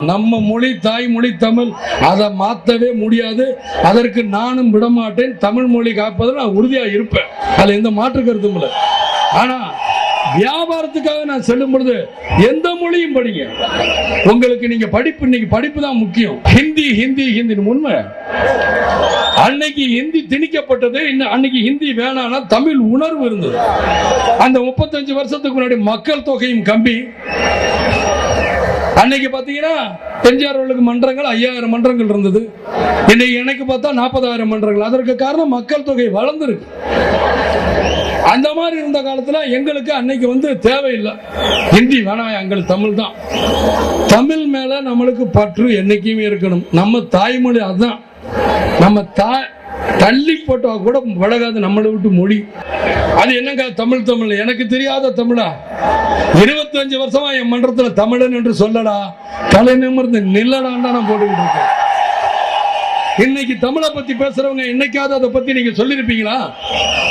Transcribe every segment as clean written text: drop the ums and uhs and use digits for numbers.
நம்ம மொழி தாய்மொழி தமிழ், அதை மாற்றவே முடியாது. அதற்கு நானும் விடமாட்டேன். தமிழ் மொழி காப்பதில் நான் உறுதியா இருப்பேன். அதுல எந்த மாற்று கருத்தும் இல்லை. ஆனா வியாபாரத்துக்காக நான் சொல்லும் பொழுது எந்த மொழியும் படிங்க. உங்களுக்கு நீங்க படிப்பு, இன்னைக்கு படிப்பு தான் முக்கியம். ஹிந்தி ஹிந்தி ஹிந்தி உண்மை. அன்னைக்கு ஹிந்தி திணிக்கப்பட்டது, அன்னைக்கு ஹிந்தி வேணாம்னா தமிழ் உணர்வு இருந்தது. அந்த 35 வருஷத்துக்கு முன்னாடி மக்கள் தொகையும் கம்மி. அன்னைக்கு பாத்தீங்கன்னா எம்ஜிஆர் அவர்களுக்கு மன்றங்கள் 5000 மன்றங்கள் இருந்தது. இன்னைக்கு எனக்கு பார்த்தா 40,000 மன்றங்கள். அதற்கு காரணம் மக்கள் தொகை வளர்ந்துருக்கு. அந்த மாதிரி இருந்த காலத்துல எங்களுக்கு அன்னைக்கு தேவையில்லை. ஹிந்தி வேணாம், எங்களுக்கு தமிழ் தான். தமிழ் மேல நம்மளுக்கு பற்று என்னைக்குமே இருக்கணும். நம்ம தாய்மொழி அதுதான். நம்ம தள்ளி போட்டா கூட வழங்காது நம்மளை விட்டு மொழி. அது என்னங்க தமிழ் தமிழ், எனக்கு தெரியாத தமிழா? 25 வருஷமா என் மன்றத்தில் தமிழன் என்று சொல்லடா, தலை நிமிர்ந்து நில்லடான்னு நான் போட்டுக்கிட்டு இருக்கேன். இன்னைக்கு தமிழை பத்தி பேசுறவங்க என்னைக்காவது அதை பத்தி நீங்க சொல்லிருப்பீங்களா?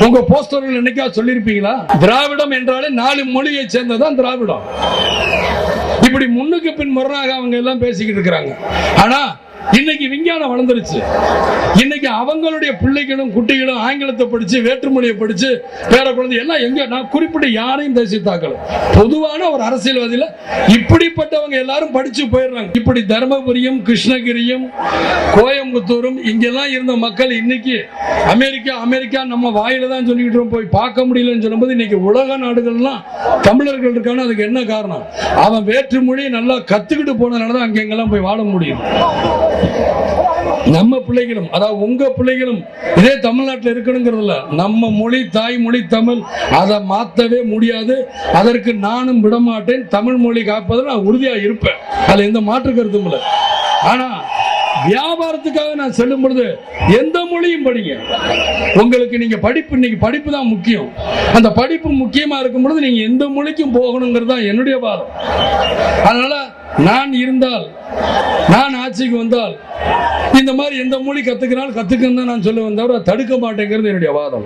உங்க போஸ்டர்கள் என்னைக்காவது சொல்லிருப்பீங்களா? திராவிடம் என்றாலே 4 மொழியை சேர்ந்ததான் திராவிடம். இப்படி முன்னுக்கு பின் முரணாக அவங்க எல்லாம் பேசிக்கிட்டு இருக்கிறாங்க. ஆனா இன்னைக்கு விஞ்ஞானம் வளர்ந்துருச்சு. இன்னைக்கு அவங்களுடைய பிள்ளைகளும் குட்டிகளும் ஆங்கிலத்தை படிச்சு, வேற்றுமொழியை படிச்சு, பேர குழந்தை எல்லாம் எங்க, நான் குறிப்பிட்ட யாரையும் தேசியத்தாக்கல, பொதுவான ஒரு அரசியல்வாதியில இப்படிப்பட்டவங்க எல்லாரும் படிச்சு போயிடுறாங்க. இப்படி தர்மபுரியும் கிருஷ்ணகிரியும் கோயம்புத்தூரும் இங்கெல்லாம் இருந்த மக்கள் இன்னைக்கு அமெரிக்கா நம்ம வாயில தான் சொல்லிக்கிட்டு போய் பார்க்க முடியலன்னு சொல்லும்போது இன்னைக்கு உலக நாடுகள்லாம் தமிழர்கள் இருக்கான. அதுக்கு என்ன காரணம்? அவன் வேற்றுமொழியை நல்லா கத்துக்கிட்டு போனதுனாலதான் அங்க எங்கெல்லாம் போய் வாழ முடியும். நம்ம பிள்ளைகளும், அதாவது உங்க பிள்ளைகளும் இதே தமிழ்நாட்டில் இருக்கணுங்கிறதுல, நம்ம மொழி தாய்மொழி தமிழ், அதை மாற்றவே முடியாது. அதற்கு நானும் விடமாட்டேன். தமிழ் மொழி காப்பதில் நான் உறுதியா இருப்பேன். அதுல எந்த மாற்று கருத்தும் இல்லை. ஆனா வியாபாரத்துக்காக நான் சொல்லும் பொழுது எந்த மொழியும் படிங்க. உங்களுக்கு நீங்க படிப்பு, இன்னைக்கு படிப்பு தான் முக்கியம். அந்த படிப்பு முக்கியமா இருக்கும் பொழுது நீங்க எந்த மொழிக்கும் போகணுங்கிறது தான் என்னுடைய வாதம். அதனால நான் ஆட்சிக்கு வந்தால் இந்த மாதிரி எந்த மொழி கத்துக்கிறாலும் கத்துக்கணும் தான் நான் சொல்லுவேன், தவிர தடுக்க மாட்டேங்கிறது என்னுடைய வாதம்.